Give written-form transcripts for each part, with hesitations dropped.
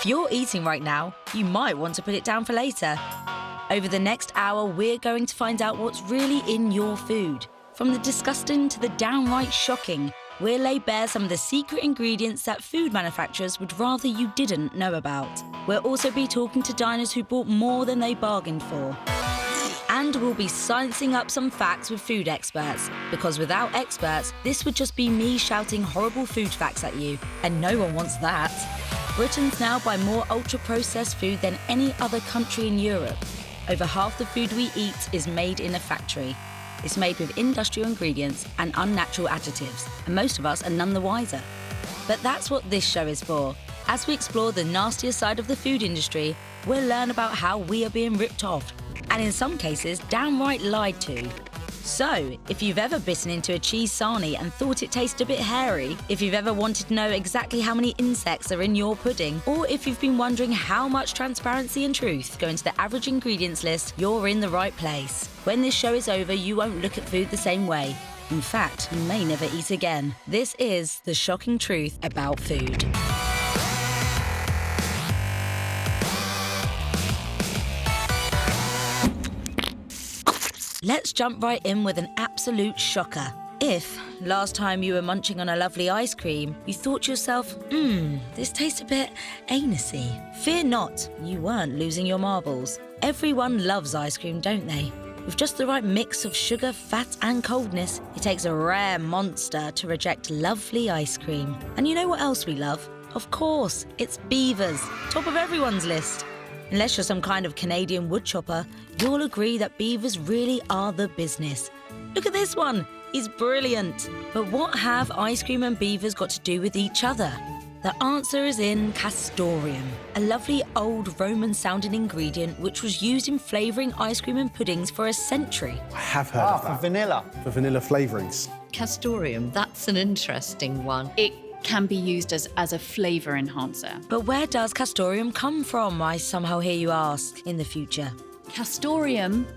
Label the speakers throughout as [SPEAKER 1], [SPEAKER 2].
[SPEAKER 1] If you're eating right now, you might want to put it down for later. Over the next hour, we're going to find out what's really in your food. From the disgusting to the downright shocking, we'll lay bare some of the secret ingredients that food manufacturers would rather you didn't know about. We'll also be talking to diners who bought more than they bargained for. And we'll be sciencing up some facts with food experts, because without experts, this would just be me shouting horrible food facts at you, and no one wants that. Britons now buy more ultra-processed food than any other country in Europe. Over half the food we eat is made in a factory. It's made with industrial ingredients and unnatural additives, and most of us are none the wiser. But that's what this show is for. As we explore the nastier side of the food industry, we'll learn about how we are being ripped off, and in some cases, downright lied to. So, if you've ever bitten into a cheese sarnie and thought it tasted a bit hairy, if you've ever wanted to know exactly how many insects are in your pudding, or if you've been wondering how much transparency and truth go into the average ingredients list, you're in the right place. When this show is over, you won't look at food the same way. In fact, you may never eat again. This is the shocking truth about food. Let's jump right in with an absolute shocker. If, last time you were munching on a lovely ice cream, you thought to yourself, this tastes a bit anusy. Fear not, you weren't losing your marbles. Everyone loves ice cream, don't they? With just the right mix of sugar, fat and coldness, it takes a rare monster to reject lovely ice cream. And you know what else we love? Of course, it's Beavers, top of everyone's list. Unless you're some kind of Canadian woodchopper, you'll agree that Beavers really are the business. Look at this one, he's brilliant. But what have ice cream and Beavers got to do with each other? The answer is in castoreum, a lovely old Roman-sounding ingredient which was used in flavouring ice cream and puddings for a century.
[SPEAKER 2] I have heard of that.
[SPEAKER 3] For vanilla.
[SPEAKER 2] For vanilla flavourings.
[SPEAKER 4] Castoreum, that's an interesting one. It can be used as a flavour enhancer.
[SPEAKER 1] But where does castoreum come from, I somehow hear you ask, in the future?
[SPEAKER 4] Castoreum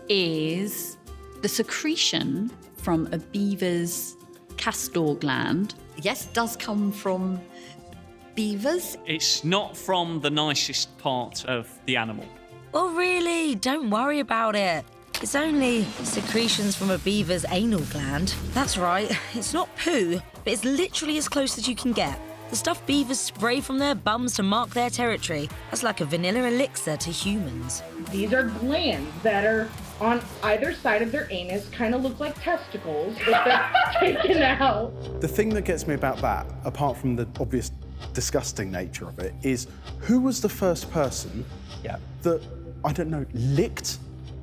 [SPEAKER 4] is the secretion from a beaver's castor gland. Yes, it does come from beavers.
[SPEAKER 5] It's not from the nicest part of the animal.
[SPEAKER 1] Oh, really? Don't worry about it. It's only secretions from a beaver's anal gland. That's right, it's not poo, but it's literally as close as you can get. The stuff beavers spray from their bums to mark their territory. That's like a vanilla elixir to humans.
[SPEAKER 6] These are glands that are on either side of their anus, kind of look like testicles if they're taken out.
[SPEAKER 2] The thing that gets me about that, apart from the obvious disgusting nature of it, is who was the first person that, I don't know, licked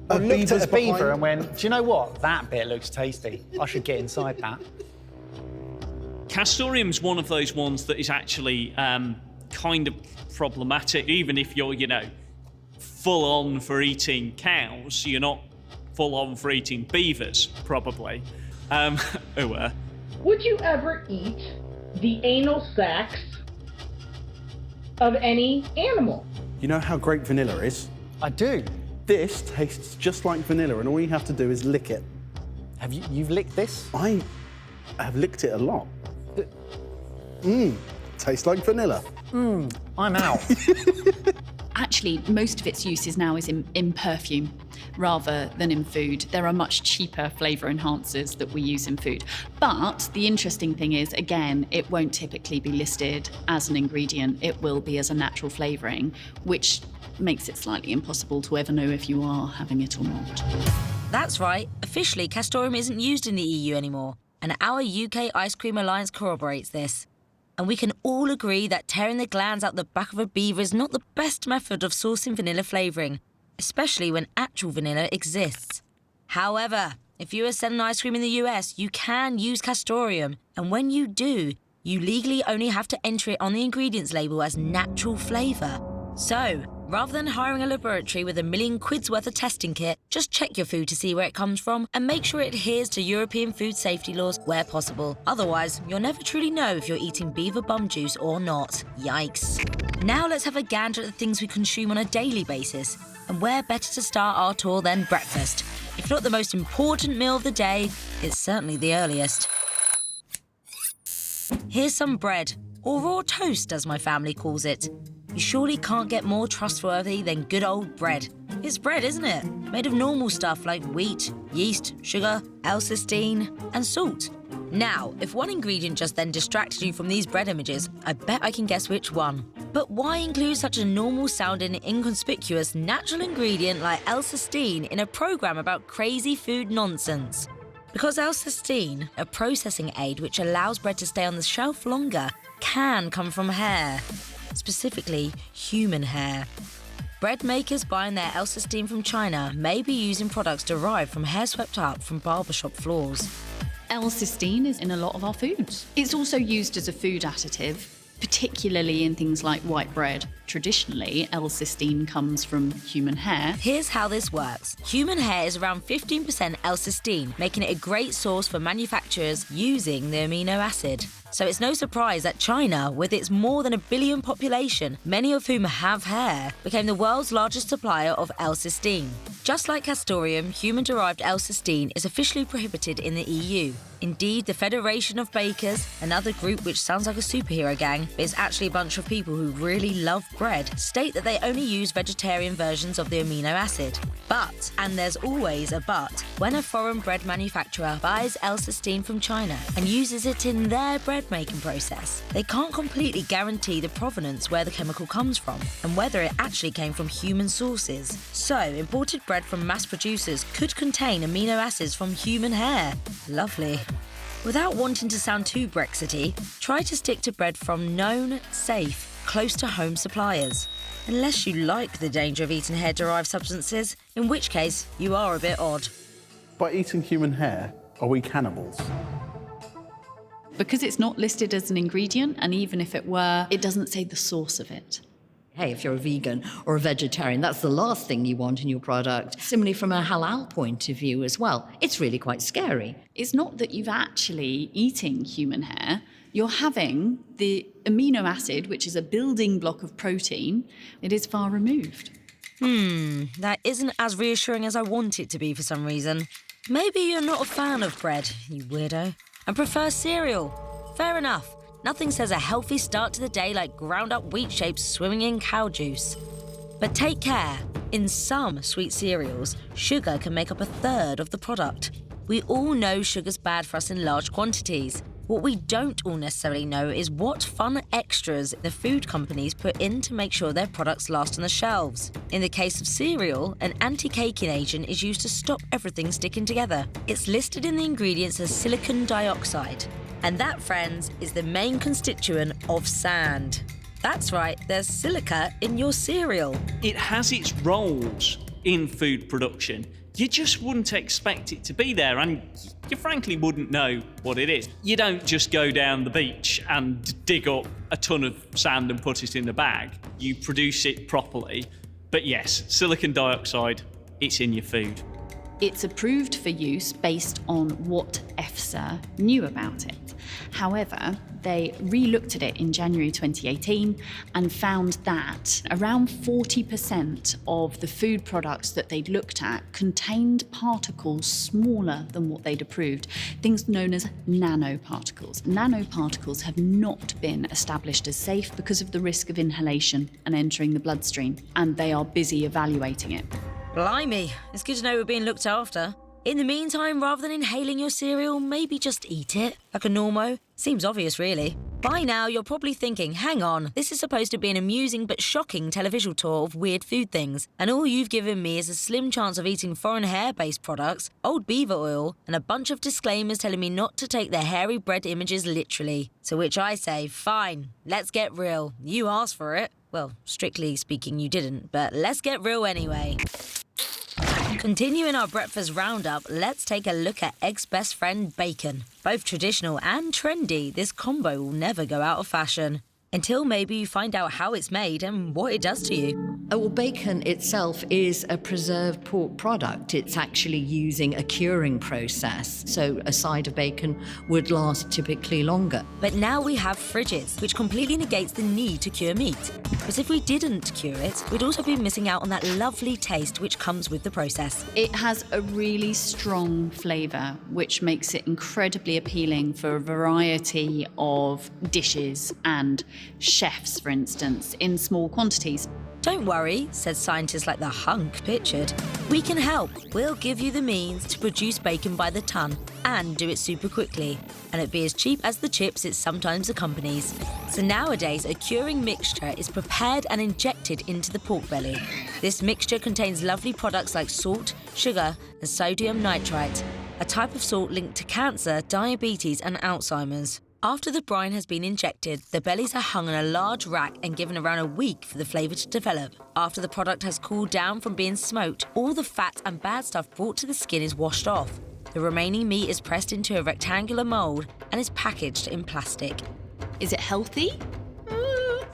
[SPEAKER 3] I looked at a beaver
[SPEAKER 2] behind?
[SPEAKER 3] and went, do you know what? That bit looks tasty. I should get inside that.
[SPEAKER 5] Castoreum's one of those ones that is actually kind of problematic, even if you're, full on for eating cows. You're not full on for eating beavers, probably.
[SPEAKER 6] Would you ever eat the anal sacs of any animal?
[SPEAKER 2] You know how great vanilla is?
[SPEAKER 3] I do.
[SPEAKER 2] This tastes just like vanilla, and all you have to do is lick it.
[SPEAKER 3] Have you've licked this?
[SPEAKER 2] I have licked it a lot. Tastes like vanilla.
[SPEAKER 3] I'm out.
[SPEAKER 4] Actually, most of its uses now is in perfume rather than in food. There are much cheaper flavour enhancers that we use in food. But the interesting thing is, again, it won't typically be listed as an ingredient. It will be as a natural flavouring, which makes it slightly impossible to ever know if you are having it or not.
[SPEAKER 1] That's right, officially castoreum isn't used in the EU anymore, and our UK Ice Cream Alliance corroborates this. And we can all agree that tearing the glands out the back of a beaver is not the best method of sourcing vanilla flavouring, especially when actual vanilla exists. However, if you are selling ice cream in the US, you can use castoreum, and when you do, you legally only have to enter it on the ingredients label as natural flavour. So, rather than hiring a laboratory with £1 million worth of testing kit, just check your food to see where it comes from and make sure it adheres to European food safety laws where possible. Otherwise, you'll never truly know if you're eating beaver bum juice or not. Yikes. Now let's have a gander at the things we consume on a daily basis. And where better to start our tour than breakfast? If not the most important meal of the day, it's certainly the earliest. Here's some bread, or raw toast as my family calls it. You surely can't get more trustworthy than good old bread. It's bread, isn't it? Made of normal stuff like wheat, yeast, sugar, L-cysteine, and salt. Now, if one ingredient just then distracted you from these bread images, I bet I can guess which one. But why include such a normal-sounding, inconspicuous, natural ingredient like L-cysteine in a program about crazy food nonsense? Because L-cysteine, a processing aid which allows bread to stay on the shelf longer, can come from hair. Specifically, human hair. Bread makers buying their L-cysteine from China may be using products derived from hair swept up from barbershop floors.
[SPEAKER 4] L-cysteine is in a lot of our foods. It's also used as a food additive, particularly in things like white bread. Traditionally, L-cysteine comes from human hair.
[SPEAKER 1] Here's how this works. Human hair is around 15% L-cysteine, making it a great source for manufacturers using the amino acid. So it's no surprise that China, with its more than 1 billion population, many of whom have hair, became the world's largest supplier of L-cysteine. Just like castoreum, human-derived L-cysteine is officially prohibited in the EU. Indeed, the Federation of Bakers, another group which sounds like a superhero gang, but is actually a bunch of people who really love bread, state that they only use vegetarian versions of the amino acid. But, and there's always a but, when a foreign bread manufacturer buys L-cysteine from China and uses it in their bread-making process, they can't completely guarantee the provenance where the chemical comes from and whether it actually came from human sources. So, imported bread from mass producers could contain amino acids from human hair. Lovely. Without wanting to sound too Brexity, try to stick to bread from known, safe, close-to-home suppliers. Unless you like the danger of eating hair-derived substances, in which case you are a bit odd.
[SPEAKER 2] By eating human hair, are we cannibals?
[SPEAKER 4] Because it's not listed as an ingredient, and even if it were, it doesn't say the source of it.
[SPEAKER 7] Hey, if you're a vegan or a vegetarian, that's the last thing you want in your product. Similarly, from a halal point of view as well, it's really quite scary.
[SPEAKER 4] It's not that you've actually eating human hair. You're having the amino acid, which is a building block of protein. It is far removed.
[SPEAKER 1] That isn't as reassuring as I want it to be for some reason. Maybe you're not a fan of bread, you weirdo, and prefer cereal. Fair enough. Nothing says a healthy start to the day like ground-up wheat shapes swimming in cow juice. But take care. In some sweet cereals, sugar can make up 1/3 of the product. We all know sugar's bad for us in large quantities. What we don't all necessarily know is what fun extras the food companies put in to make sure their products last on the shelves. In the case of cereal, an anti-caking agent is used to stop everything sticking together. It's listed in the ingredients as silicon dioxide. And that, friends, is the main constituent of sand. That's right, there's silica in your cereal.
[SPEAKER 5] It has its roles in food production. You just wouldn't expect it to be there, and you frankly wouldn't know what it is. You don't just go down the beach and dig up a ton of sand and put it in a bag. You produce it properly. But yes, silicon dioxide, it's in your food.
[SPEAKER 4] It's approved for use based on what EFSA knew about it. However, they re-looked at it in January 2018 and found that around 40% of the food products that they'd looked at contained particles smaller than what they'd approved, things known as nanoparticles. Nanoparticles have not been established as safe because of the risk of inhalation and entering the bloodstream, and they are busy evaluating it.
[SPEAKER 1] Blimey, it's good to know we're being looked after. In the meantime, rather than inhaling your cereal, maybe just eat it, like a normo. Seems obvious, really. By now, you're probably thinking, hang on, this is supposed to be an amusing but shocking televisual tour of weird food things, and all you've given me is a slim chance of eating foreign hair-based products, old beaver oil, and a bunch of disclaimers telling me not to take their hairy bread images literally. To which I say, fine, let's get real. You asked for it. Well, strictly speaking, you didn't, but let's get real anyway. Continuing our breakfast roundup, let's take a look at eggs' best friend, bacon. Both traditional and trendy, this combo will never go out of fashion. Until maybe you find out how it's made and what it does to you.
[SPEAKER 7] Well, bacon itself is a preserved pork product. It's actually using a curing process, so a side of bacon would last typically longer.
[SPEAKER 1] But now we have fridges, which completely negates the need to cure meat. But if we didn't cure it, we'd also be missing out on that lovely taste which comes with the process.
[SPEAKER 4] It has a really strong flavour, which makes it incredibly appealing for a variety of dishes and chefs, for instance, in small quantities.
[SPEAKER 1] Don't worry, said scientists like the hunk pictured. We can help. We'll give you the means to produce bacon by the ton and do it super quickly. And it'd be as cheap as the chips it sometimes accompanies. So nowadays, a curing mixture is prepared and injected into the pork belly. This mixture contains lovely products like salt, sugar, and sodium nitrite, a type of salt linked to cancer, diabetes, and Alzheimer's. After the brine has been injected, the bellies are hung on a large rack and given around a week for the flavour to develop. After the product has cooled down from being smoked, all the fat and bad stuff brought to the skin is washed off. The remaining meat is pressed into a rectangular mould and is packaged in plastic.
[SPEAKER 4] Is it healthy?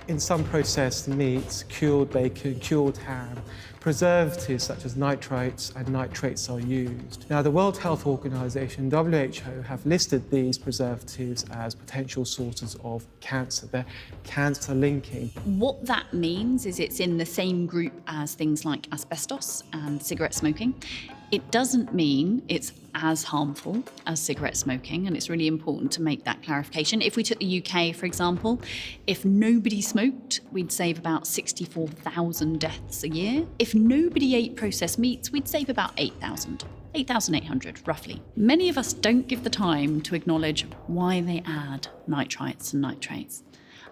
[SPEAKER 8] In some processed meats, cured bacon, cured ham, preservatives such as nitrites and nitrates are used. Now, the World Health Organization, WHO, have listed these preservatives as potential sources of cancer. They're cancer-linking.
[SPEAKER 4] What that means is it's in the same group as things like asbestos and cigarette smoking. It doesn't mean it's as harmful as cigarette smoking, and it's really important to make that clarification. If we took the UK, for example, if nobody smoked, we'd save about 64,000 deaths a year. If nobody ate processed meats, we'd save about 8,800, roughly. Many of us don't give the time to acknowledge why they add nitrites and nitrates,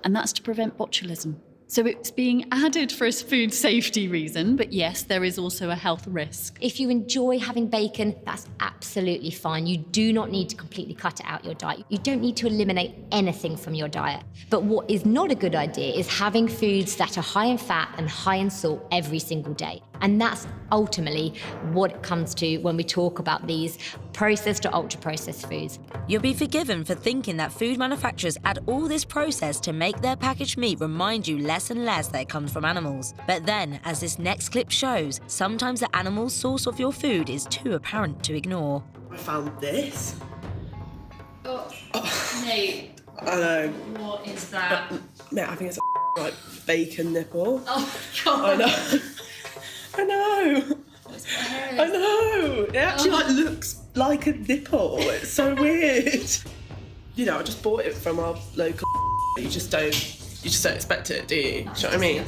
[SPEAKER 4] and that's to prevent botulism. So it's being added for a food safety reason, but yes, there is also a health risk.
[SPEAKER 9] If you enjoy having bacon, that's absolutely fine. You do not need to completely cut it out your diet. You don't need to eliminate anything from your diet. But what is not a good idea is having foods that are high in fat and high in salt every single day. And that's ultimately what it comes to when we talk about these processed or ultra-processed foods.
[SPEAKER 1] You'll be forgiven for thinking that food manufacturers add all this process to make their packaged meat remind you less and less that it comes from animals. But then, as this next clip shows, sometimes the animal source of your food is too apparent to ignore.
[SPEAKER 10] I found this.
[SPEAKER 4] Nate.
[SPEAKER 10] I know.
[SPEAKER 4] What is that?
[SPEAKER 10] Mate, I think it's a like bacon nipple.
[SPEAKER 4] Oh, God.
[SPEAKER 10] I know. I know. I know. It actually like looks like a nipple. It's so weird. You know, I just bought it from our local. You just don't expect it, do you? Do you know what I mean?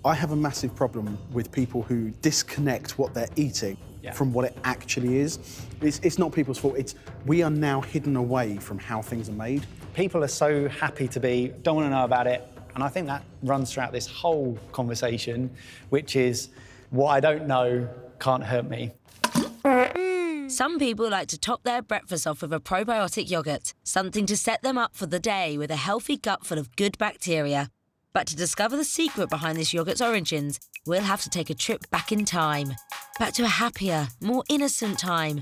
[SPEAKER 2] I have a massive problem with people who disconnect what they're eating from what it actually is. It's not people's fault. We are now hidden away from how things are made.
[SPEAKER 3] People are so happy to don't want to know about it. And I think that runs throughout this whole conversation, which is what I don't know can't hurt me.
[SPEAKER 1] Some people like to top their breakfast off with a probiotic yogurt, something to set them up for the day with a healthy gut full of good bacteria. But to discover the secret behind this yogurt's origins, we'll have to take a trip back in time. Back to a happier, more innocent time.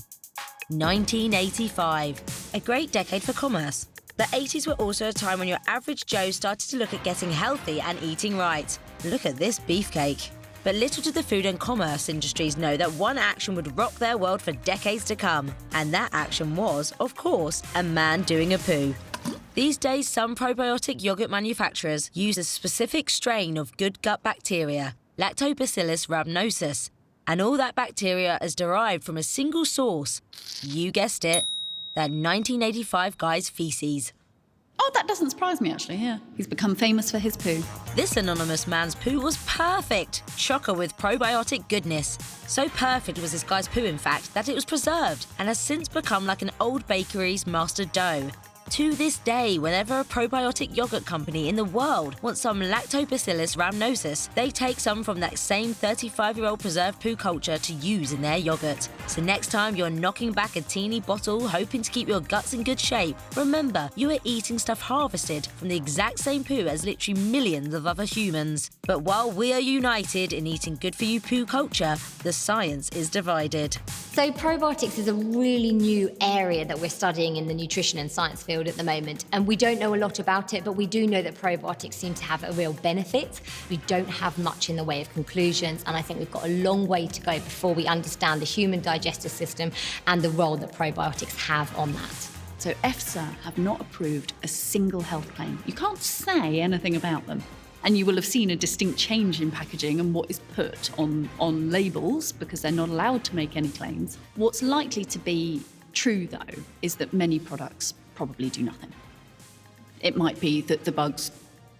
[SPEAKER 1] 1985, a great decade for commerce. The 80s were also a time when your average Joe started to look at getting healthy and eating right. Look at this beefcake. But little did the food and commerce industries know that one action would rock their world for decades to come. And that action was, of course, a man doing a poo. These days, some probiotic yogurt manufacturers use a specific strain of good gut bacteria, Lactobacillus rhamnosus. And all that bacteria is derived from a single source. You guessed it, that 1985 guy's feces.
[SPEAKER 4] Oh, that doesn't surprise me, actually, yeah. He's become famous for his poo.
[SPEAKER 1] This anonymous man's poo was perfect, chocker with probiotic goodness. So perfect was this guy's poo, in fact, that it was preserved and has since become like an old bakery's master dough. To this day, whenever a probiotic yogurt company in the world wants some Lactobacillus rhamnosus, they take some from that same 35-year-old preserved poo culture to use in their yogurt. So next time you're knocking back a teeny bottle hoping to keep your guts in good shape, remember you are eating stuff harvested from the exact same poo as literally millions of other humans. But while we are united in eating good-for-you poo culture, the science is divided.
[SPEAKER 9] So probiotics is a really new area that we're studying in the nutrition and science field at the moment, and we don't know a lot about it, but we do know that probiotics seem to have a real benefit. We don't have much in the way of conclusions, and I think we've got a long way to go before we understand the human digestive system and the role that probiotics have on that.
[SPEAKER 4] So EFSA have not approved a single health claim. You can't say anything about them. And you will have seen a distinct change in packaging and what is put on labels because they're not allowed to make any claims. What's likely to be true, though, is that many products probably do nothing. It might be that the bugs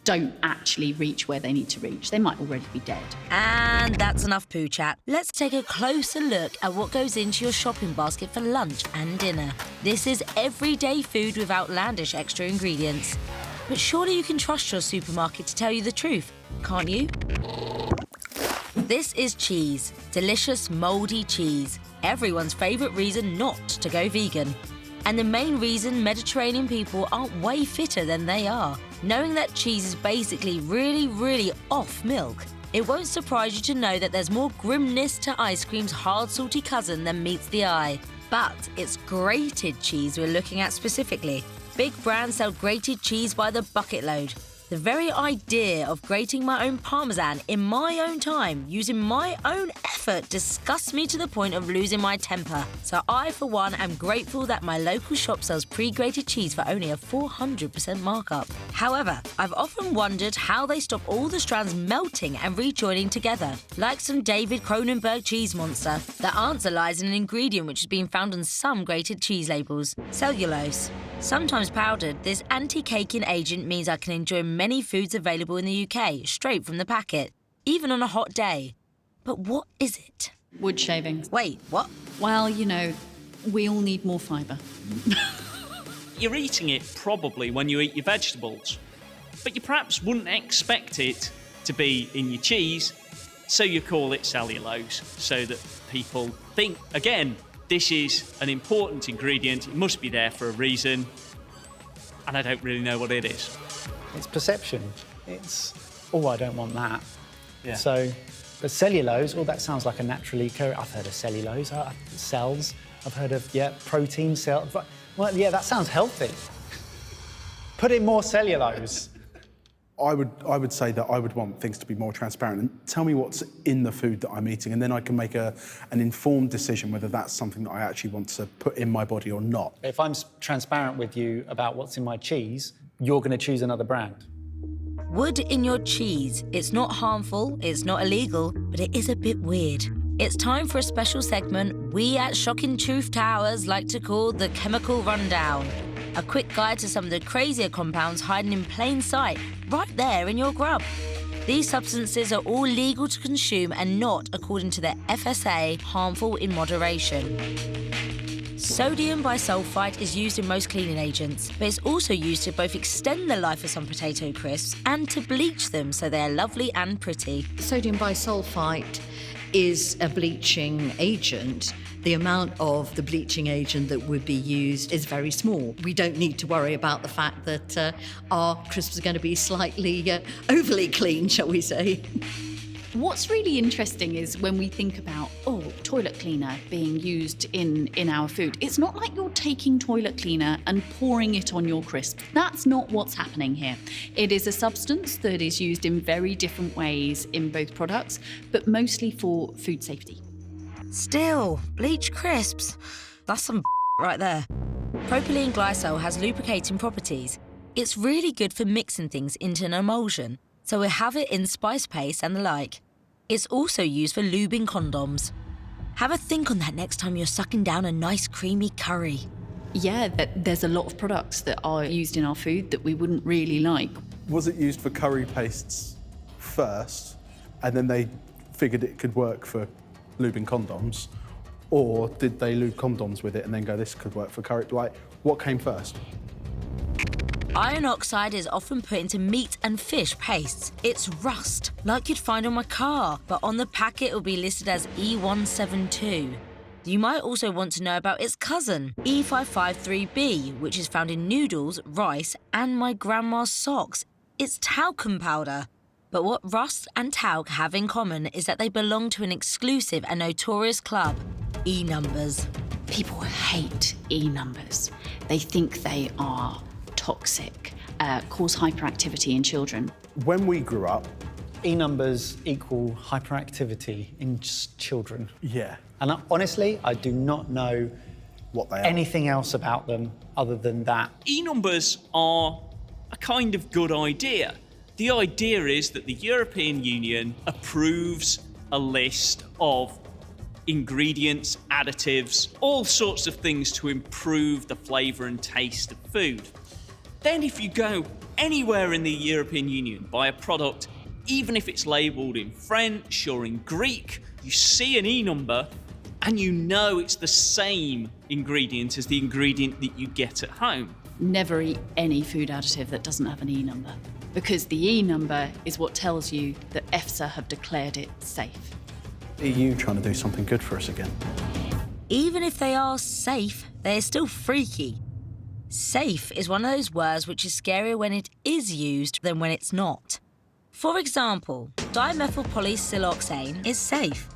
[SPEAKER 4] don't actually reach where they need to reach. They might already be dead.
[SPEAKER 1] And that's enough poo chat. Let's take a closer look at what goes into your shopping basket for lunch and dinner. This is everyday food with outlandish extra ingredients. But surely you can trust your supermarket to tell you the truth, can't you? This is cheese. Delicious, mouldy cheese. Everyone's favourite reason not to go vegan. And the main reason Mediterranean people aren't way fitter than they are. Knowing that cheese is basically really off milk, it won't surprise you to know that there's more grimness to ice cream's hard, salty cousin than meets the eye. But it's grated cheese we're looking at specifically. Big brands sell grated cheese by the bucket load. The very idea of grating my own Parmesan in my own time, using my own effort, disgusts me to the point of losing my temper. So I, for one, am grateful that my local shop sells pre-grated cheese for only a 400% markup. However, I've often wondered how they stop all the strands melting and rejoining together, like some David Cronenberg cheese monster. The answer lies in an ingredient which has been found on some grated cheese labels: cellulose. Sometimes powdered, this anti-caking agent means I can enjoy many foods available in the UK straight from the packet, even on a hot day. But what is it?
[SPEAKER 4] Wood shavings.
[SPEAKER 1] Wait, what?
[SPEAKER 4] Well, you know, we all need more fibre.
[SPEAKER 5] You're eating it probably when you eat your vegetables, but you perhaps wouldn't expect it to be in your cheese, so you call it cellulose, so that people think, again, this is an important ingredient, it must be there for a reason, and I don't really know what it is.
[SPEAKER 3] It's perception. It's, oh, I don't want that.
[SPEAKER 5] Yeah.
[SPEAKER 3] So, the cellulose, well, that sounds like a naturally occurring. I've heard of cellulose, cells. I've heard of, protein cells. Well, yeah, that sounds healthy. Put in more cellulose.
[SPEAKER 2] I would say that I would want things to be more transparent and tell me what's in the food that I'm eating, and then I can make an informed decision whether that's something that I actually want to put in my body or not.
[SPEAKER 3] If I'm transparent with you about what's in my cheese, you're going to choose another brand.
[SPEAKER 1] Wood in your cheese. It's not harmful, it's not illegal, but it is a bit weird. It's time for a special segment we at Shocking Truth Towers like to call the Chemical Rundown. A quick guide to some of the crazier compounds hiding in plain sight, right there in your grub. These substances are all legal to consume and not, according to the FSA, harmful in moderation. Sodium bisulfite is used in most cleaning agents, but it's also used to both extend the life of some potato crisps and to bleach them so they are lovely and pretty.
[SPEAKER 7] Sodium bisulfite is a bleaching agent. The amount of the bleaching agent that would be used is very small. We don't need to worry about the fact that our crisps are going to be slightly overly clean, shall we say.
[SPEAKER 4] What's really interesting is when we think about, toilet cleaner being used in our food. It's not like you're taking toilet cleaner and pouring it on your crisps. That's not what's happening here. It is a substance that is used in very different ways in both products, but mostly for food safety.
[SPEAKER 1] Still, bleach crisps. That's some right there. Propylene glycol has lubricating properties. It's really good for mixing things into an emulsion, so we have it in spice paste and the like. It's also used for lubing condoms. Have a think on that next time you're sucking down a nice creamy curry.
[SPEAKER 4] Yeah, there's a lot of products that are used in our food that we wouldn't really like.
[SPEAKER 2] Was it used for curry pastes first, and then they figured it could work for lubing condoms, or did they lube condoms with it and then go, this could work for curry? Like, what came first?
[SPEAKER 1] Iron oxide is often put into meat and fish pastes. It's rust, like you'd find on my car, but on the packet it will be listed as E172. You might also want to know about its cousin, E553B, which is found in noodles, rice, and my grandma's socks. It's talcum powder. But what rust and talc have in common is that they belong to an exclusive and notorious club, E-numbers.
[SPEAKER 4] People hate E-numbers. They think they are toxic, cause hyperactivity in children.
[SPEAKER 2] When we grew up,
[SPEAKER 3] E-numbers equal hyperactivity in children.
[SPEAKER 2] Yeah.
[SPEAKER 3] And honestly, I do not know
[SPEAKER 2] what they are.
[SPEAKER 3] Anything else about them other than that.
[SPEAKER 5] E-numbers are a kind of good idea. The idea is that the European Union approves a list of ingredients, additives, all sorts of things to improve the flavour and taste of food. Then if you go anywhere in the European Union, buy a product, even if it's labelled in French or in Greek, you see an E number and you know it's the same ingredient as the ingredient that you get at home.
[SPEAKER 4] Never eat any food additive that doesn't have an E number, because the E number is what tells you that EFSA have declared it safe.
[SPEAKER 2] EU trying to do something good for us again.
[SPEAKER 1] Even if they are safe, they're still freaky. Safe is one of those words which is scarier when it is used than when it's not. For example, dimethylpolysiloxane is safe.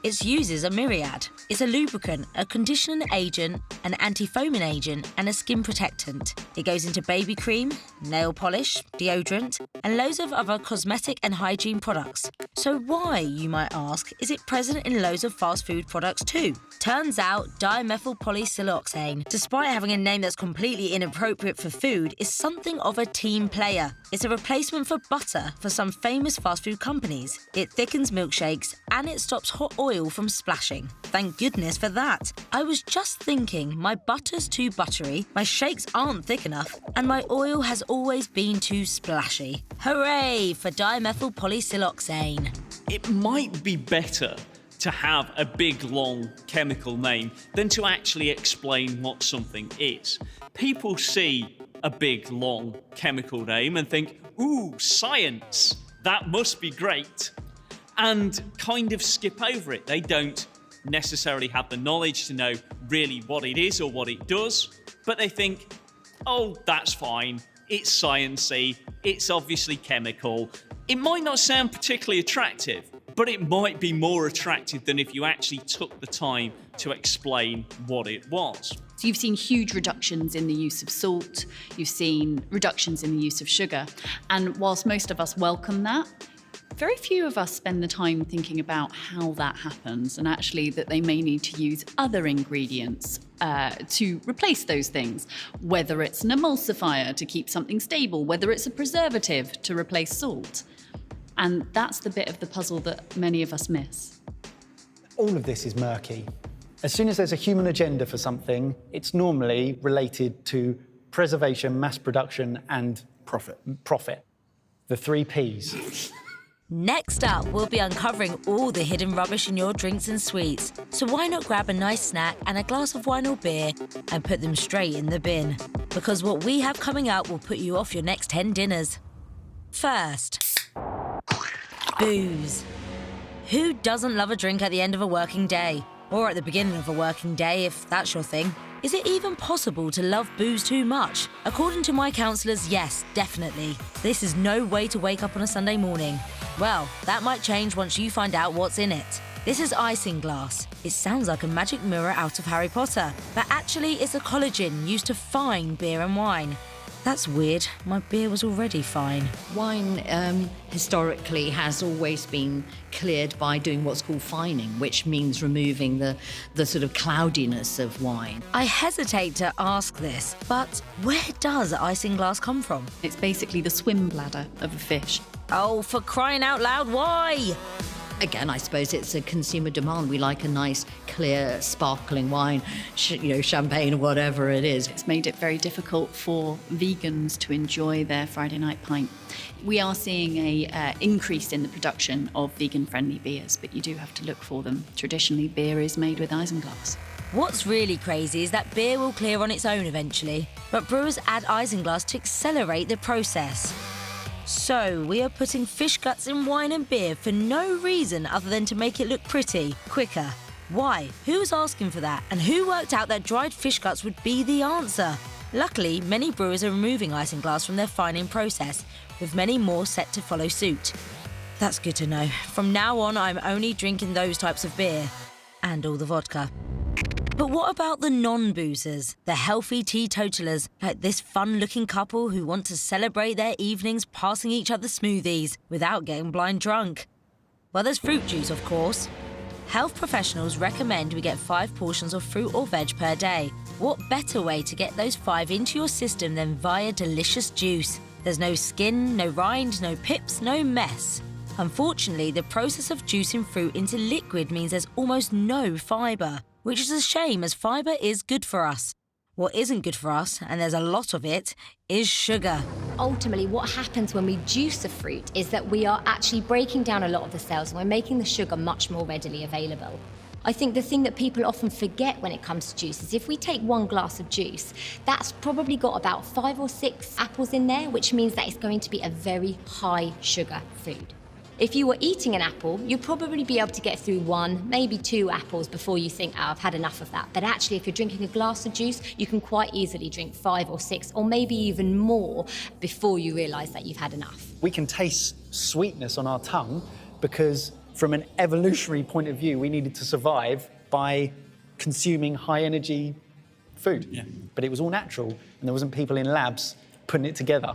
[SPEAKER 1] Its uses are myriad. It's a lubricant, a conditioning agent, an anti-foaming agent, and a skin protectant. It goes into baby cream, nail polish, deodorant, and loads of other cosmetic and hygiene products. So why, you might ask, is it present in loads of fast food products too? Turns out dimethylpolysiloxane, despite having a name that's completely inappropriate for food, is something of a team player. It's a replacement for butter for some famous fast food companies. It thickens milkshakes and it stops hot oil from splashing. Thank goodness for that. I was just thinking, my butter's too buttery, my shakes aren't thick enough, and my oil has always been too splashy. Hooray for dimethylpolysiloxane.
[SPEAKER 5] It might be better to have a big, long chemical name than to actually explain what something is. People see a big, long chemical name and think, ooh, science, that must be great, and kind of skip over it. They don't necessarily have the knowledge to know really what it is or what it does, but they think, oh, that's fine, it's sciencey, it's obviously chemical. It might not sound particularly attractive, but it might be more attractive than if you actually took the time to explain what it was.
[SPEAKER 4] So you've seen huge reductions in the use of salt, you've seen reductions in the use of sugar, and whilst most of us welcome that, very few of us spend the time thinking about how that happens, and actually that they may need to use other ingredients to replace those things, whether it's an emulsifier to keep something stable, whether it's a preservative to replace salt. And that's the bit of the puzzle that many of us miss.
[SPEAKER 3] All of this is murky. As soon as there's a human agenda for something, it's normally related to preservation, mass production, and profit. The 3 Ps.
[SPEAKER 1] Next up, we'll be uncovering all the hidden rubbish in your drinks and sweets. So why not grab a nice snack and a glass of wine or beer and put them straight in the bin? Because what we have coming up will put you off your next 10 dinners. First, booze. Who doesn't love a drink at the end of a working day? Or at the beginning of a working day, if that's your thing. Is it even possible to love booze too much? According to my counsellors, yes, definitely. This is no way to wake up on a Sunday morning. Well, that might change once you find out what's in it. This is isinglass. It sounds like a magic mirror out of Harry Potter, but actually it's a collagen used to fine beer and wine. That's weird. My beer was already fine.
[SPEAKER 7] Wine historically has always been cleared by doing what's called fining, which means removing the sort of cloudiness of wine.
[SPEAKER 1] I hesitate to ask this, but where does isinglass come from?
[SPEAKER 4] It's basically the swim bladder of a fish.
[SPEAKER 1] Oh, for crying out loud, why?
[SPEAKER 7] Again, I suppose it's a consumer demand. We like a nice, clear, sparkling wine, champagne or whatever it is.
[SPEAKER 4] It's made it very difficult for vegans to enjoy their Friday night pint. We are seeing an increase in the production of vegan-friendly beers, but you do have to look for them. Traditionally, beer is made with isinglass.
[SPEAKER 1] What's really crazy is that beer will clear on its own eventually, but brewers add isinglass to accelerate the process. So, we are putting fish guts in wine and beer for no reason other than to make it look pretty, quicker. Why? Who was asking for that? And who worked out that dried fish guts would be the answer? Luckily, many brewers are removing isinglass from their fining process, with many more set to follow suit. That's good to know. From now on, I'm only drinking those types of beer. And all the vodka. But what about the non-boozers, the healthy teetotalers, like this fun-looking couple who want to celebrate their evenings passing each other smoothies without getting blind drunk? Well, there's fruit juice, of course. Health professionals recommend we get 5 portions of fruit or veg per day. What better way to get those 5 into your system than via delicious juice? There's no skin, no rind, no pips, no mess. Unfortunately, the process of juicing fruit into liquid means there's almost no fibre, which is a shame as fibre is good for us. What isn't good for us, and there's a lot of it, is sugar.
[SPEAKER 9] ultimately what happens when we juice a fruit is that we are actually breaking down a lot of the cells and we're making the sugar much more readily available. I think the thing that people often forget when it comes to juice is if we take 1 glass of juice, that's probably got about 5 or 6 apples in there, which means that it's going to be a very high sugar food. If you were eating an apple, you'd probably be able to get through 1, maybe 2 apples before you think, oh, I've had enough of that. But actually, if you're drinking a glass of juice, you can quite easily drink 5 or 6, or maybe even more before you realise that you've had enough.
[SPEAKER 3] We can taste sweetness on our tongue because from an evolutionary point of view, we needed to survive by consuming high-energy food. Yeah. But it was all natural, and there wasn't people in labs putting it together.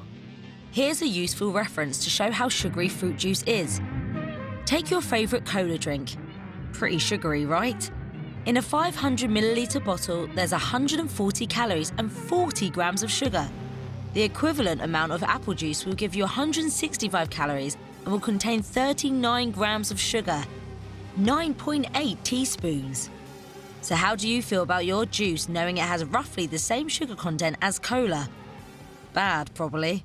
[SPEAKER 1] Here's a useful reference to show how sugary fruit juice is. Take your favourite cola drink. Pretty sugary, right? In a 500 millilitre bottle, there's 140 calories and 40 grams of sugar. The equivalent amount of apple juice will give you 165 calories and will contain 39 grams of sugar, 9.8 teaspoons. So how do you feel about your juice knowing it has roughly the same sugar content as cola? Bad, probably.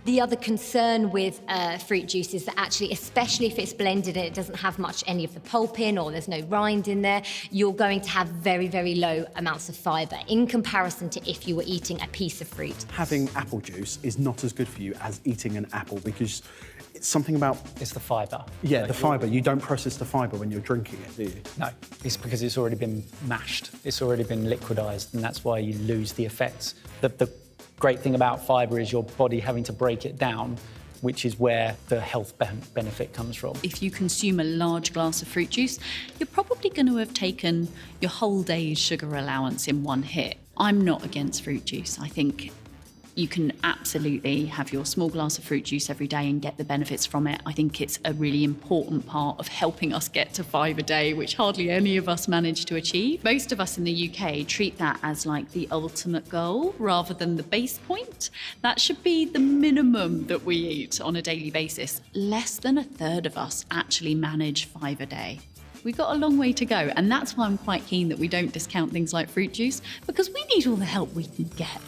[SPEAKER 9] The other concern with fruit juice is that actually, especially if it's blended and it doesn't have any of the pulp in or there's no rind in there, you're going to have very, very low amounts of fibre in comparison to if you were eating a piece of fruit.
[SPEAKER 2] Having apple juice is not as good for you as eating an apple because it's something about...
[SPEAKER 3] It's the fibre.
[SPEAKER 2] Yeah, the fibre. You don't process the fibre when you're drinking it, do you?
[SPEAKER 3] No, it's because it's already been mashed. It's already been liquidised, and that's why you lose the effects. The great thing about fibre is your body having to break it down, which is where the health benefit comes from.
[SPEAKER 4] If you consume a large glass of fruit juice, you're probably going to have taken your whole day's sugar allowance in one hit. I'm not against fruit juice. I think you can absolutely have your small glass of fruit juice every day and get the benefits from it. I think it's a really important part of helping us get to 5 a day, which hardly any of us manage to achieve. Most of us in the UK treat that as like the ultimate goal rather than the base point. That should be the minimum that we eat on a daily basis. Less than a third of us actually manage 5 a day. We've got a long way to go, and that's why I'm quite keen that we don't discount things like fruit juice, because we need all the help we can get.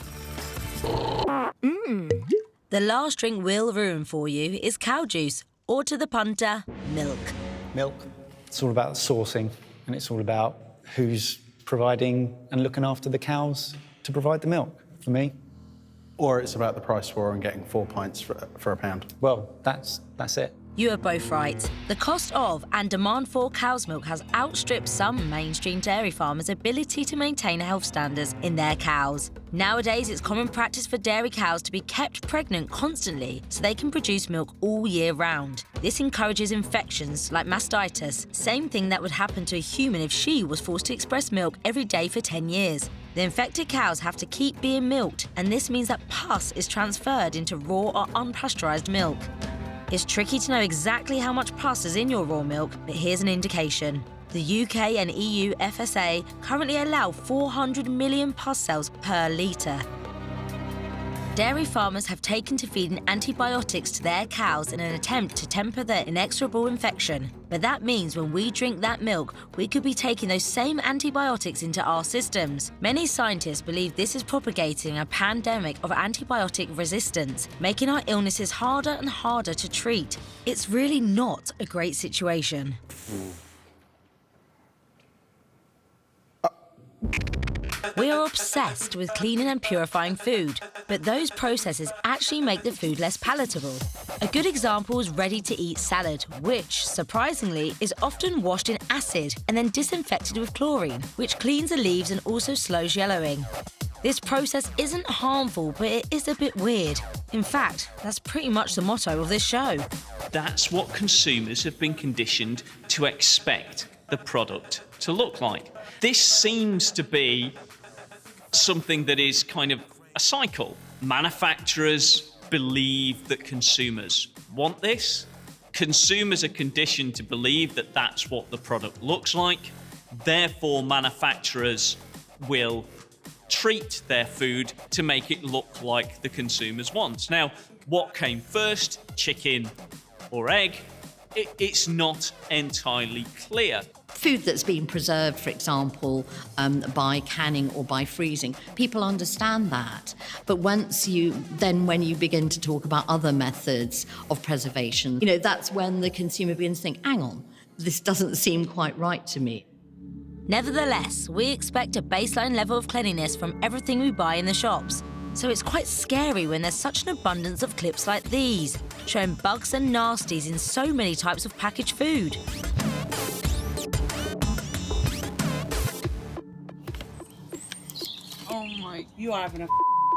[SPEAKER 1] The last drink we'll ruin for you is cow juice, or to the punter, milk.
[SPEAKER 3] Milk. It's all about sourcing, and it's all about who's providing and looking after the cows to provide the milk, for me.
[SPEAKER 2] Or it's about the price war and getting 4 pints for a pound.
[SPEAKER 3] Well, that's it.
[SPEAKER 1] You are both right. The cost of and demand for cow's milk has outstripped some mainstream dairy farmers' ability to maintain health standards in their cows. Nowadays, it's common practice for dairy cows to be kept pregnant constantly so they can produce milk all year round. This encourages infections like mastitis, same thing that would happen to a human if she was forced to express milk every day for 10 years. The infected cows have to keep being milked, and this means that pus is transferred into raw or unpasteurised milk. It's tricky to know exactly how much pus is in your raw milk, but here's an indication. The UK and EU FSA currently allow 400 million pus cells per litre. Dairy farmers have taken to feeding antibiotics to their cows in an attempt to temper their inexorable infection. But that means when we drink that milk, we could be taking those same antibiotics into our systems. Many scientists believe this is propagating a pandemic of antibiotic resistance, making our illnesses harder and harder to treat. It's really not a great situation. We are obsessed with cleaning and purifying food, but those processes actually make the food less palatable. A good example is ready-to-eat salad, which, surprisingly, is often washed in acid and then disinfected with chlorine, which cleans the leaves and also slows yellowing. This process isn't harmful, but it is a bit weird. In fact, that's pretty much the motto of this show.
[SPEAKER 5] That's what consumers have been conditioned to expect the product to look like. This seems to be something that is kind of a cycle. Manufacturers believe that consumers want this. Consumers are conditioned to believe that that's what the product looks like. Therefore, manufacturers will treat their food to make it look like the consumers want. Now, what came first, chicken or egg? it's not entirely clear.
[SPEAKER 7] Food that's been preserved, for example, by canning or by freezing, people understand that. But when you begin to talk about other methods of preservation, that's when the consumer begins to think, hang on, this doesn't seem quite right to me.
[SPEAKER 1] Nevertheless, we expect a baseline level of cleanliness from everything we buy in the shops. So it's quite scary when there's such an abundance of clips like these, showing bugs and nasties in so many types of packaged food.
[SPEAKER 10] Oh my, you are having a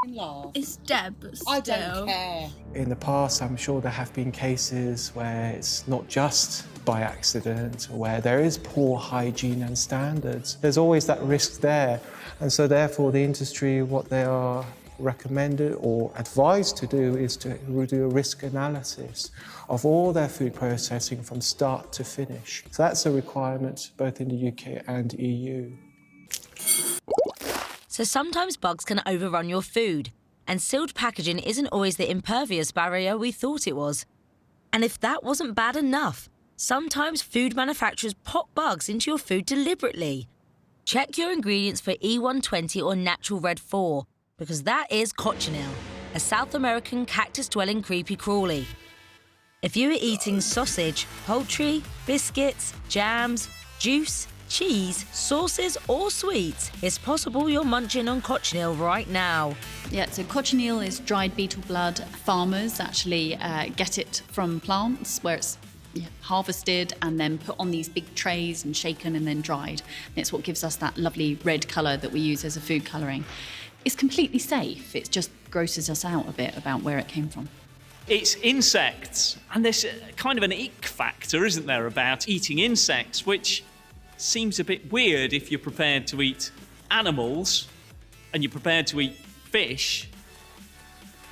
[SPEAKER 10] laugh.
[SPEAKER 11] It's Deb, but still.
[SPEAKER 10] I don't care.
[SPEAKER 8] In the past, I'm sure there have been cases where it's not just by accident, where there is poor hygiene and standards. There's always that risk there. And so therefore the industry, what they are recommended or advised to do is to do a risk analysis of all their food processing from start to finish. So that's a requirement both in the UK and EU.
[SPEAKER 1] So sometimes bugs can overrun your food, and sealed packaging isn't always the impervious barrier we thought it was. And if that wasn't bad enough, sometimes food manufacturers pop bugs into your food deliberately. Check your ingredients for E120 or natural red 4, because that is cochineal, a South American cactus-dwelling creepy crawly. If you are eating sausage, poultry, biscuits, jams, juice, cheese, sauces or sweets, it's possible you're munching on cochineal right now.
[SPEAKER 4] Yeah, so cochineal is dried beetle blood. Farmers actually get it from plants where it's harvested and then put on these big trays and shaken and then dried. And it's what gives us that lovely red colour that we use as a food colouring. It's completely safe. It just grosses us out a bit about where it came from.
[SPEAKER 5] It's insects, and there's kind of an ick factor, isn't there, about eating insects, which seems a bit weird if you're prepared to eat animals and you're prepared to eat fish.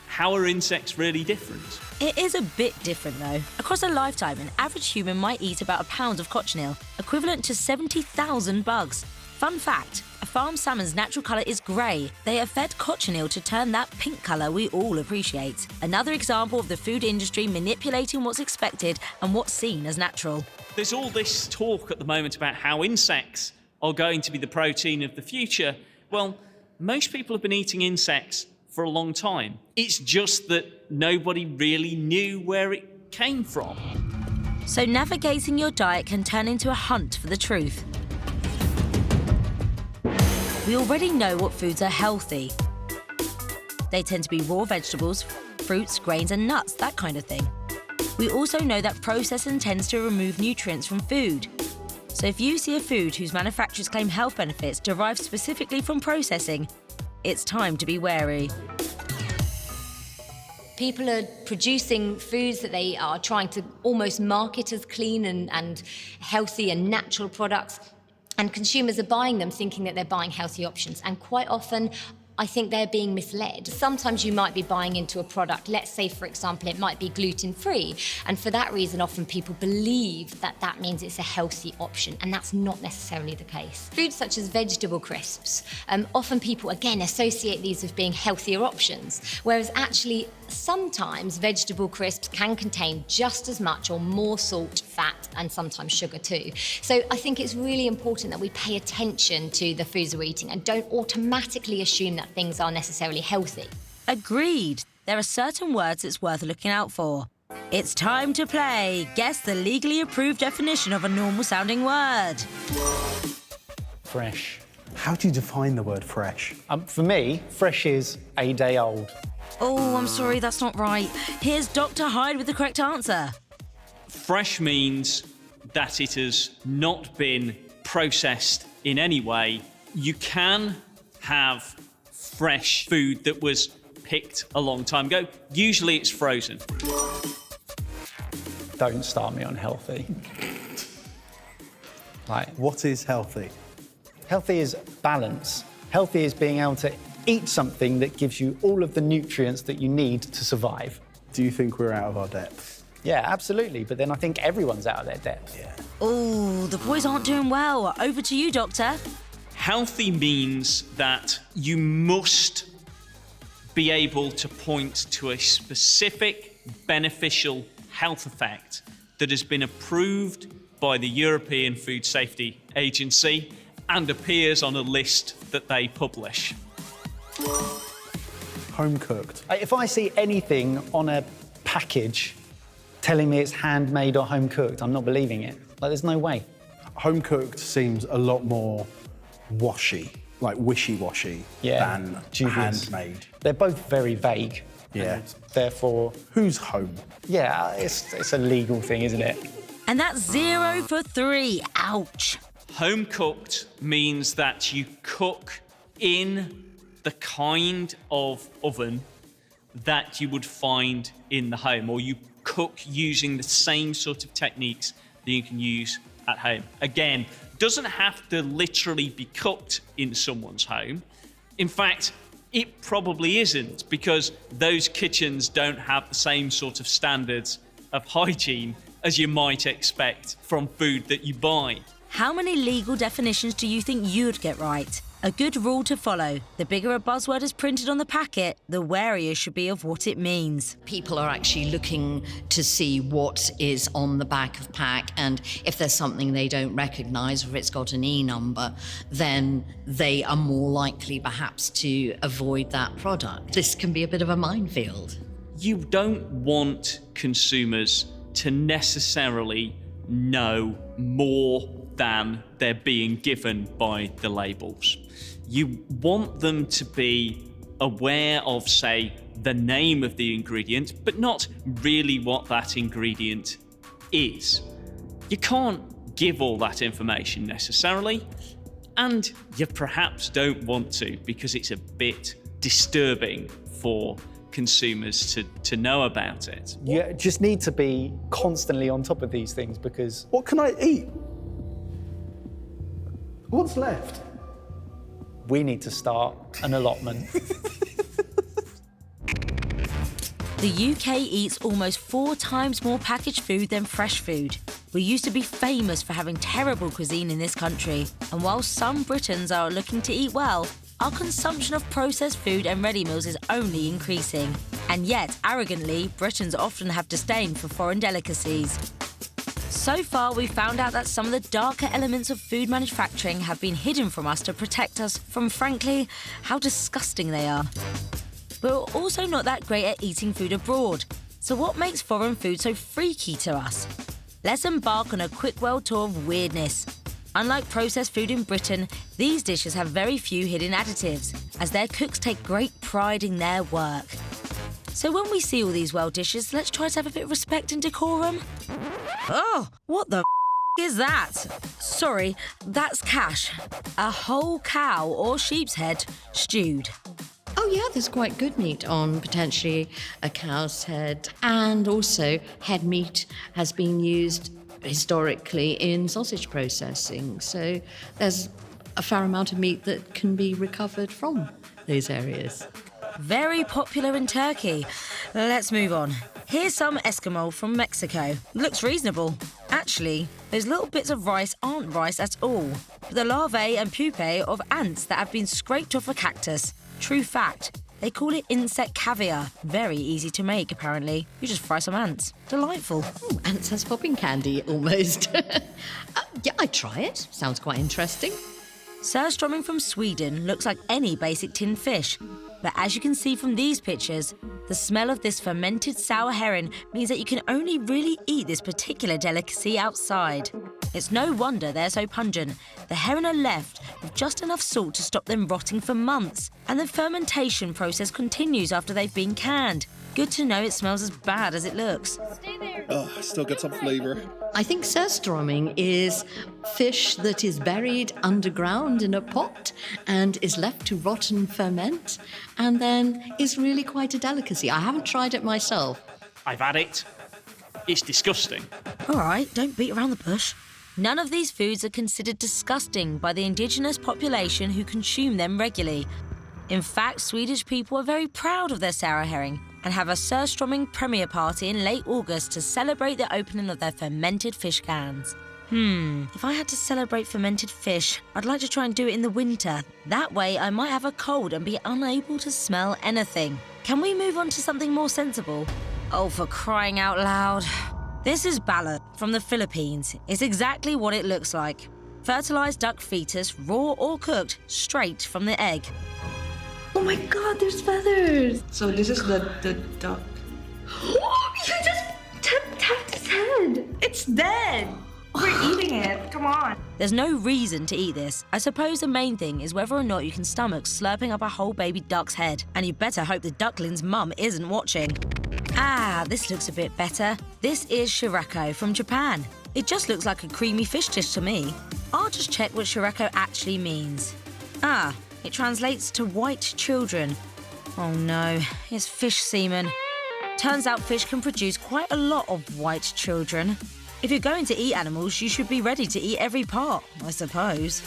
[SPEAKER 5] How are insects really different?
[SPEAKER 1] It is a bit different though. Across a lifetime, an average human might eat about a pound of cochineal, equivalent to 70,000 bugs. Fun fact, a farm salmon's natural colour is grey. They are fed cochineal to turn that pink colour we all appreciate. Another example of the food industry manipulating what's expected and what's seen as natural.
[SPEAKER 5] There's all this talk at the moment about how insects are going to be the protein of the future. Well, most people have been eating insects for a long time. It's just that nobody really knew where it came from.
[SPEAKER 1] So navigating your diet can turn into a hunt for the truth. We already know what foods are healthy. They tend to be raw vegetables, fruits, grains and nuts, that kind of thing. We also know that processing tends to remove nutrients from food. So if you see a food whose manufacturers claim health benefits derived specifically from processing, it's time to be wary.
[SPEAKER 9] People are producing foods that they are trying to almost market as clean and healthy and natural products. And consumers are buying them thinking that they're buying healthy options. And quite often, I think they're being misled. Sometimes you might be buying into a product, let's say, for example, it might be gluten-free. And for that reason, often people believe that that means it's a healthy option. And that's not necessarily the case. Foods such as vegetable crisps, often people, again, associate these with being healthier options. Whereas actually, sometimes vegetable crisps can contain just as much or more salt, fat, and sometimes sugar too. So I think it's really important that we pay attention to the foods we're eating and don't automatically assume that things are necessarily healthy.
[SPEAKER 1] Agreed. There are certain words it's worth looking out for. It's time to play. Guess the legally approved definition of a normal-sounding word.
[SPEAKER 3] Fresh.
[SPEAKER 2] How do you define the word fresh?
[SPEAKER 3] For me, fresh is a day old.
[SPEAKER 1] Oh, I'm sorry, that's not right. Here's Dr. Hyde with the correct answer.
[SPEAKER 5] Fresh means that it has not been processed in any way. You can have fresh food that was picked a long time ago. Usually it's frozen.
[SPEAKER 3] Don't start me on healthy.
[SPEAKER 2] What is healthy?
[SPEAKER 3] Healthy is balance. Healthy is being able to eat something that gives you all of the nutrients that you need to survive.
[SPEAKER 2] Do you think we're out of our depth?
[SPEAKER 3] Yeah, absolutely. But then I think everyone's out of their depth.
[SPEAKER 2] Yeah.
[SPEAKER 1] Oh, the boys aren't doing well. Over to you, Doctor.
[SPEAKER 5] Healthy means that you must be able to point to a specific beneficial health effect that has been approved by the European Food Safety Agency and appears on a list that they publish.
[SPEAKER 2] Home cooked.
[SPEAKER 3] If I see anything on a package telling me it's handmade or home cooked, I'm not believing it. Like, there's no way.
[SPEAKER 2] Home cooked seems a lot more washy, like wishy-washy, than
[SPEAKER 3] dubious.
[SPEAKER 2] handmade.
[SPEAKER 3] They're both very vague.
[SPEAKER 2] Yeah.
[SPEAKER 3] And therefore,
[SPEAKER 2] who's home?
[SPEAKER 3] Yeah, it's a legal thing, isn't it?
[SPEAKER 1] And that's 0 for 3. Ouch.
[SPEAKER 5] Home cooked means that you cook in the kind of oven that you would find in the home, or you cook using the same sort of techniques that you can use at home. Again, doesn't have to literally be cooked in someone's home. In fact, it probably isn't, because those kitchens don't have the same sort of standards of hygiene as you might expect from food that you buy.
[SPEAKER 1] How many legal definitions do you think you'd get right? A good rule to follow. The bigger a buzzword is printed on the packet, the warier should be of what it means.
[SPEAKER 7] People are actually looking to see what is on the back of pack, and if there's something they don't recognise, or if it's got an E number, then they are more likely perhaps to avoid that product. This can be a bit of a minefield.
[SPEAKER 5] You don't want consumers to necessarily know more than they're being given by the labels. You want them to be aware of, say, the name of the ingredient, but not really what that ingredient is. You can't give all that information necessarily, and you perhaps don't want to, because it's a bit disturbing for consumers to know about it.
[SPEAKER 3] You just need to be constantly on top of these things, because...
[SPEAKER 2] What can I eat? What's left?
[SPEAKER 3] We need to start an allotment.
[SPEAKER 1] The UK eats almost 4 times more packaged food than fresh food. We used to be famous for having terrible cuisine in this country, and while some Britons are looking to eat well, our consumption of processed food and ready meals is only increasing. And yet, arrogantly, Britons often have disdain for foreign delicacies. So far, we've found out that some of the darker elements of food manufacturing have been hidden from us to protect us from, frankly, how disgusting they are. But we're also not that great at eating food abroad. So what makes foreign food so freaky to us? Let's embark on a quick world tour of weirdness. Unlike processed food in Britain, these dishes have very few hidden additives, as their cooks take great pride in their work. So when we see all these well dishes, let's try to have a bit of respect and decorum. Oh, what the is that? Sorry, that's cash. A whole cow or sheep's head stewed.
[SPEAKER 7] Oh yeah, there's quite good meat on potentially a cow's head. And also, head meat has been used historically in sausage processing. So there's a fair amount of meat that can be recovered from those areas.
[SPEAKER 1] Very popular in Turkey. Let's move on. Here's some Eskimo from Mexico. Looks reasonable. Actually, those little bits of rice aren't rice at all, but the larvae and pupae of ants that have been scraped off a cactus. True fact. They call it insect caviar. Very easy to make, apparently. You just fry some ants. Delightful.
[SPEAKER 7] Ooh, ants as popping candy, almost. Yeah, I'd try it. Sounds quite interesting.
[SPEAKER 1] Surströmming from Sweden looks like any basic tinned fish. But as you can see from these pictures, the smell of this fermented sour herring means that you can only really eat this particular delicacy outside. It's no wonder they're so pungent. The herring are left with just enough salt to stop them rotting for months, and the fermentation process continues after they've been canned. Good to know it smells as bad as it looks.
[SPEAKER 11] Oh, still got some flavour.
[SPEAKER 7] I think surströmming is fish that is buried underground in a pot and is left to rot and ferment, and then is really quite a delicacy. I haven't tried it myself.
[SPEAKER 5] I've had it. It's disgusting.
[SPEAKER 1] All right, don't beat around the bush. None of these foods are considered disgusting by the indigenous population who consume them regularly. In fact, Swedish people are very proud of their sour herring and have a surströmming premiere party in late August to celebrate the opening of their fermented fish cans. If I had to celebrate fermented fish, I'd like to try and do it in the winter. That way, I might have a cold and be unable to smell anything. Can we move on to something more sensible? Oh, for crying out loud. This is ballot from the Philippines. It's exactly what it looks like. Fertilized duck fetus, raw or cooked, straight from the egg.
[SPEAKER 9] Oh my God, there's feathers.
[SPEAKER 10] So this is the duck.
[SPEAKER 9] Oh, you just tapped its head.
[SPEAKER 6] It's dead. We're eating it. Come on.
[SPEAKER 1] There's no reason to eat this. I suppose the main thing is whether or not you can stomach slurping up a whole baby duck's head. And you better hope the duckling's mum isn't watching. Ah, this looks a bit better. This is shirako from Japan. It just looks like a creamy fish dish to me. I'll just check what shirako actually means. Ah, it translates to white children. Oh no, it's fish semen. Turns out fish can produce quite a lot of white children. If you're going to eat animals, you should be ready to eat every part, I suppose.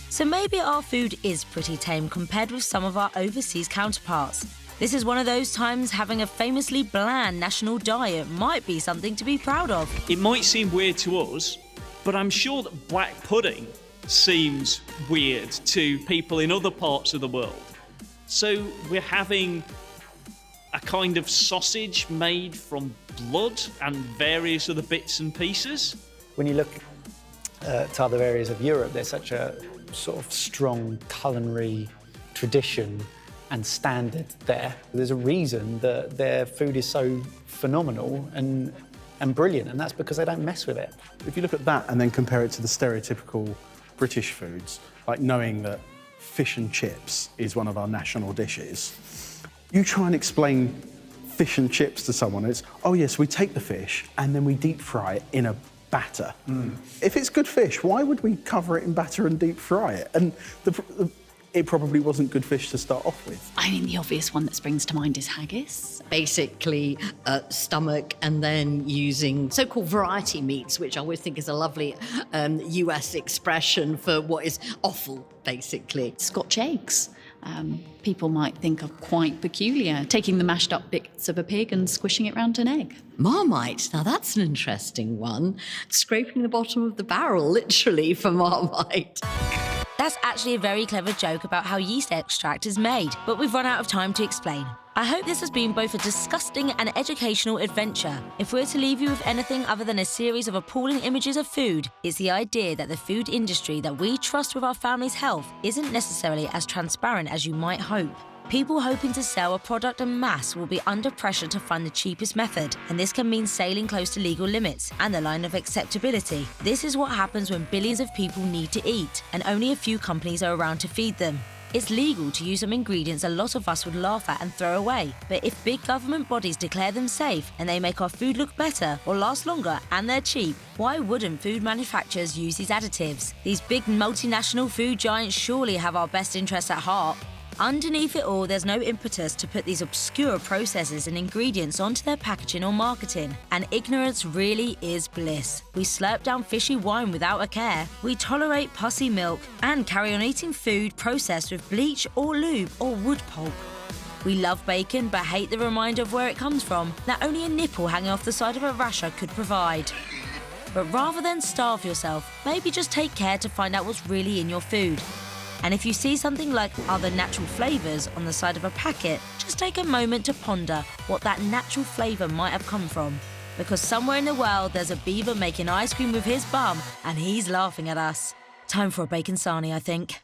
[SPEAKER 1] So maybe our food is pretty tame compared with some of our overseas counterparts. This is one of those times having a famously bland national diet might be something to be proud of.
[SPEAKER 5] It might seem weird to us, but I'm sure that black pudding seems weird to people in other parts of the world. So we're having a kind of sausage made from blood and various other bits and pieces.
[SPEAKER 3] When you look to other areas of Europe, there's such a sort of strong culinary tradition and standard there. There's a reason that their food is so phenomenal and brilliant, and that's because they don't mess with it.
[SPEAKER 2] If you look at that and then compare it to the stereotypical British foods, like knowing that fish and chips is one of our national dishes, you try and explain fish and chips to someone, it's, oh yes, we take the fish and then we deep fry it in a batter. If it's good fish, why would we cover it in batter and deep fry it? And it probably wasn't good fish to start off with.
[SPEAKER 4] I mean, the obvious one that springs to mind is haggis.
[SPEAKER 7] Basically, stomach and then using so-called variety meats, which I always think is a lovely US expression for what is offal, basically.
[SPEAKER 4] Scotch eggs. People might think are quite peculiar, taking the mashed up bits of a pig and squishing it round an egg.
[SPEAKER 7] Marmite, now that's an interesting one. Scraping the bottom of the barrel, literally, for Marmite.
[SPEAKER 1] That's actually a very clever joke about how yeast extract is made, but we've run out of time to explain. I hope this has been both a disgusting and educational adventure. If we're to leave you with anything other than a series of appalling images of food, it's the idea that the food industry that we trust with our family's health isn't necessarily as transparent as you might hope. People hoping to sell a product en masse will be under pressure to find the cheapest method, and this can mean sailing close to legal limits and the line of acceptability. This is what happens when billions of people need to eat, and only a few companies are around to feed them. It's legal to use some ingredients a lot of us would laugh at and throw away, but if big government bodies declare them safe and they make our food look better or last longer and they're cheap, why wouldn't food manufacturers use these additives? These big multinational food giants surely have our best interests at heart. Underneath it all, there's no impetus to put these obscure processes and ingredients onto their packaging or marketing. And ignorance really is bliss. We slurp down fishy wine without a care. We tolerate pussy milk and carry on eating food processed with bleach or lube or wood pulp. We love bacon but hate the reminder of where it comes from, that only a nipple hanging off the side of a rasher could provide. But rather than starve yourself, maybe just take care to find out what's really in your food. And if you see something like other natural flavours on the side of a packet, just take a moment to ponder what that natural flavour might have come from. Because somewhere in the world there's a beaver making ice cream with his bum and he's laughing at us. Time for a bacon sarnie, I think.